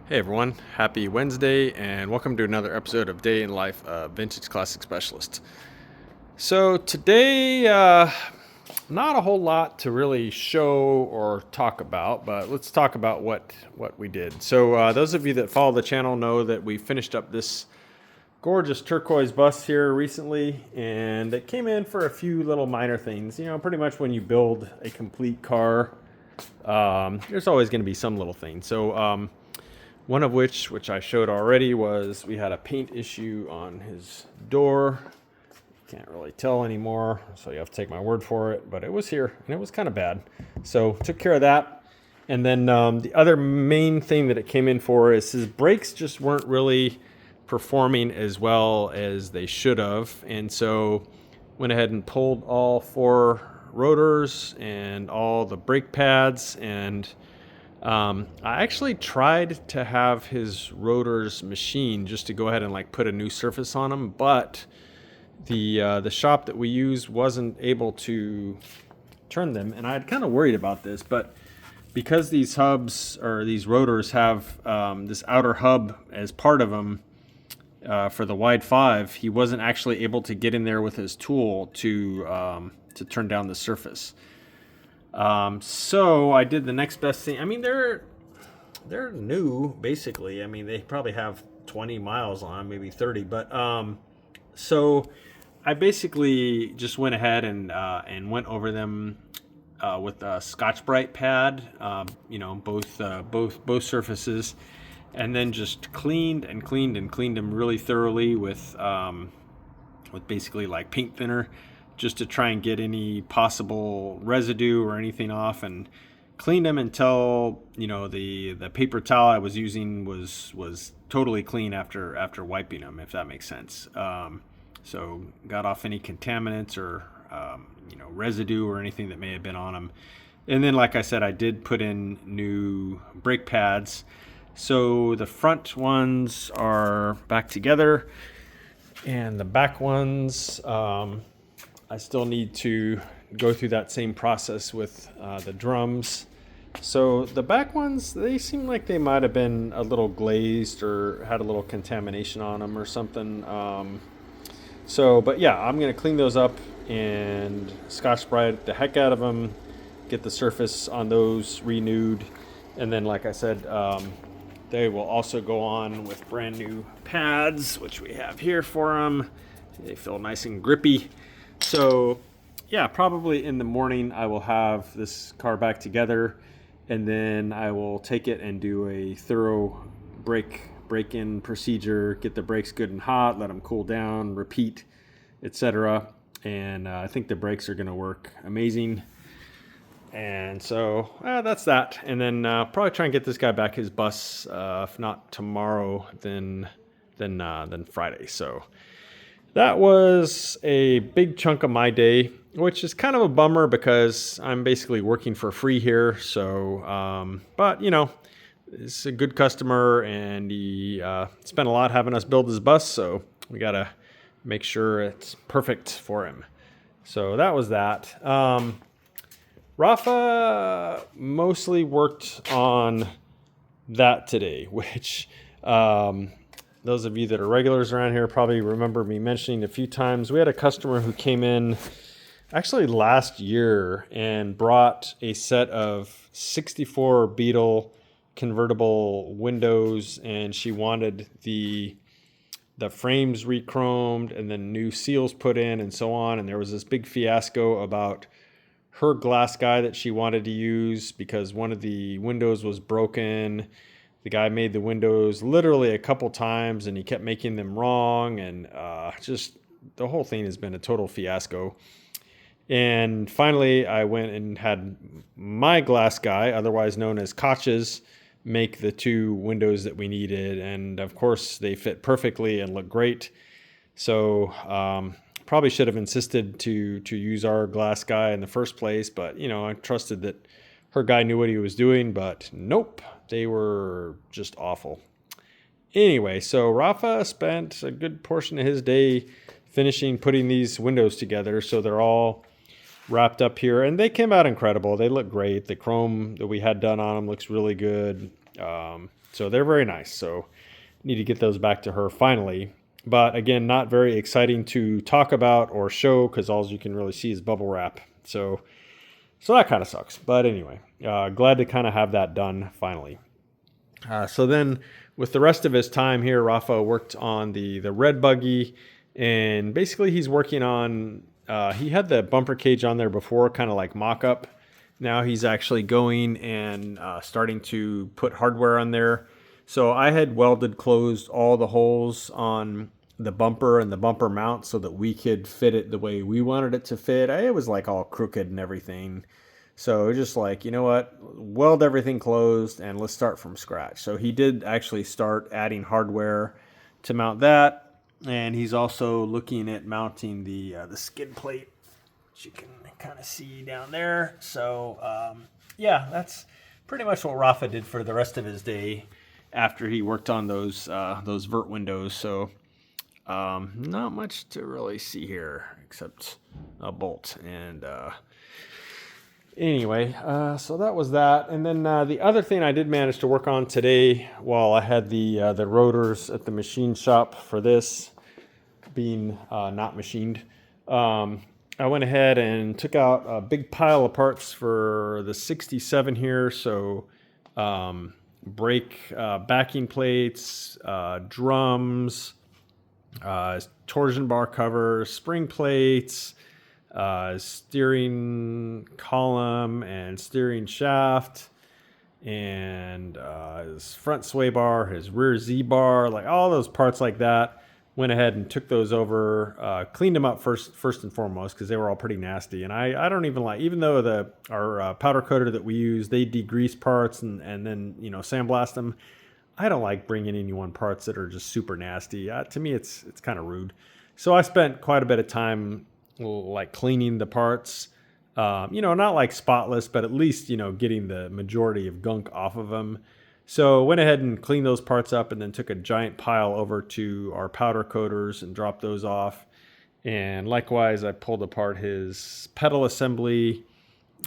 Hey everyone, happy Wednesday and welcome to another episode of Day in Life of Vintage Classic Specialist. So today, not a whole lot to really show or talk about, but let's talk about what we did. So those of you that follow the channel know that we finished up this gorgeous turquoise bus here recently, and it came in for a few little minor things. You know, pretty much when you build a complete car, there's always going to be some little thing. So one of which I showed already, was we had a paint issue on his door. Can't really tell anymore, so you have to take my word for it, but it was here and it was kind of bad. So took care of that. And then the other main thing that it came in for is his brakes just weren't really performing as well as they should have. And so went ahead and pulled all four rotors and all the brake pads, and I actually tried to have his rotors machined just to go ahead and like put a new surface on them, but the shop that we used wasn't able to turn them, and I had kind of worried about this, but because these hubs or these rotors have this outer hub as part of them for the wide 5, he wasn't actually able to get in there with his tool to turn down the surface. So I did the next best thing. I mean, they're new basically. I mean, they probably have 20 miles on, maybe 30. But so I basically just went ahead and went over them with a Scotch-Brite pad. You know, both surfaces, and then just cleaned them really thoroughly with basically like paint thinner, just to try and get any possible residue or anything off, and cleaned them until, you know, the paper towel I was using was totally clean after wiping them, if that makes sense. So got off any contaminants or you know, residue or anything that may have been on them. And then, like I said, I did put in new brake pads. So the front ones are back together, and the back ones, I still need to go through that same process with the drums. So the back ones, they seem like they might have been a little glazed or had a little contamination on them or something. But yeah, I'm going to clean those up and Scotch-Brite the heck out of them, get the surface on those renewed. And then, like I said, they will also go on with brand new pads, which we have here for them. They feel nice and grippy. So yeah, probably in the morning I will have this car back together, and then I will take it and do a thorough break-in procedure, get the brakes good and hot, let them cool down, repeat, etc. And I think the brakes are going to work amazing. And so that's that. And then probably try and get this guy back his bus, if not tomorrow, then Friday. So that was a big chunk of my day, which is kind of a bummer because I'm basically working for free here. So, but you know, it's a good customer, and he spent a lot having us build his bus, so we gotta make sure it's perfect for him. So that was that. Rafa mostly worked on that today, which those of you that are regulars around here probably remember me mentioning a few times. We had a customer who came in actually last year and brought a set of 64 Beetle convertible windows, and she wanted the frames re-chromed and then new seals put in and so on. And there was this big fiasco about her glass guy that she wanted to use because one of the windows was broken. The guy made the windows literally a couple times, and he kept making them wrong, and just the whole thing has been a total fiasco. And finally, I went and had my glass guy, otherwise known as Koch's, make the two windows that we needed, and of course they fit perfectly and look great. So probably should have insisted to use our glass guy in the first place, but you know, I trusted that her guy knew what he was doing, but nope, they were just awful. Anyway, so Rafa spent a good portion of his day finishing putting these windows together, so they're all wrapped up here, and they came out incredible. They look great. The chrome that we had done on them looks really good. So they're very nice. So need to get those back to her finally. But again, not very exciting to talk about or show because all you can really see is bubble wrap. So that kind of sucks. But anyway, glad to kind of have that done finally. So then with the rest of his time here, Rafa worked on the red buggy, and basically he's working on, he had the bumper cage on there before, kind of like mock-up. Now he's actually going and starting to put hardware on there. So I had welded closed all the holes on the bumper and the bumper mount so that we could fit it the way we wanted it to fit. It was like all crooked and everything. So just like, you know what, weld everything closed and let's start from scratch. So he did actually start adding hardware to mount that. And he's also looking at mounting the skid plate, which you can kind of see down there. So yeah, that's pretty much what Rafa did for the rest of his day after he worked on those vert windows. So not much to really see here except a bolt. And anyway, so that was that. And then the other thing I did manage to work on today while I had the rotors at the machine shop for this being not machined, I went ahead and took out a big pile of parts for the 67 here. So brake backing plates, drums, torsion bar covers, spring plates, steering column and steering shaft, and his front sway bar, his rear Z bar, like all those parts like that. Went ahead and took those over, cleaned them up first and foremost because they were all pretty nasty. And I don't even like, even though our powder coater that we use, they degrease parts and then sandblast them. I don't like bringing anyone parts that are just super nasty. To me, it's kind of rude. So I spent quite a bit of time like cleaning the parts, not like spotless, but at least, getting the majority of gunk off of them. So went ahead and cleaned those parts up and then took a giant pile over to our powder coaters and dropped those off. And likewise, I pulled apart his pedal assembly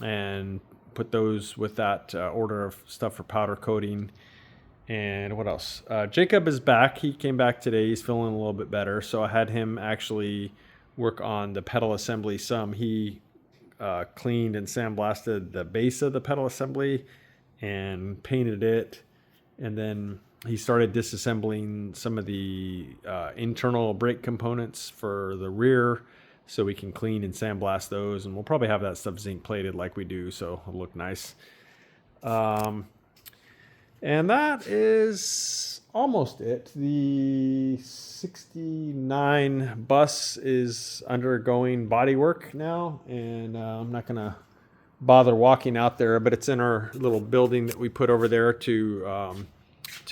and put those with that order of stuff for powder coating. And what else? Jacob is back. He came back today. He's feeling a little bit better. So I had him actually work on the pedal assembly some. He cleaned and sandblasted the base of the pedal assembly and painted it. And then he started disassembling some of the internal brake components for the rear so we can clean and sandblast those. And we'll probably have that stuff zinc plated like we do, so it'll look nice. And that is almost it. The 69 bus is undergoing body work now, and I'm not going to bother walking out there, but it's in our little building that we put over there to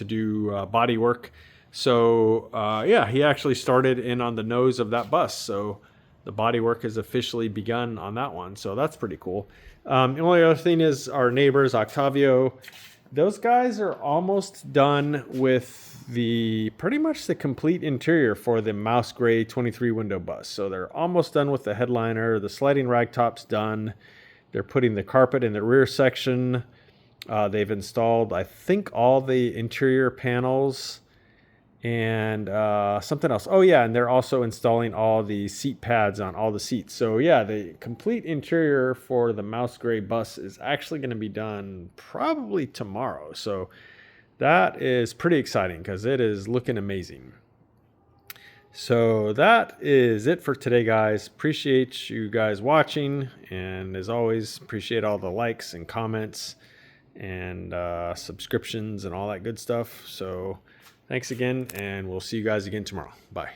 do body work. So yeah, he actually started in on the nose of that bus. So the body work has officially begun on that one. So that's pretty cool. The only other thing is our neighbors, Octavio, those guys are almost done with pretty much the complete interior for the mouse gray 23 window bus. So they're almost done with the headliner. The sliding rag top's done. They're putting the carpet in the rear section. They've installed, I think, all the interior panels and something else. Oh, yeah, and they're also installing all the seat pads on all the seats. So, yeah, the complete interior for the mouse gray bus is actually going to be done probably tomorrow. So that is pretty exciting because it is looking amazing. So that is it for today, guys. Appreciate you guys watching. And as always, appreciate all the likes and comments and subscriptions and all that good stuff. So thanks again, and we'll see you guys again tomorrow. Bye.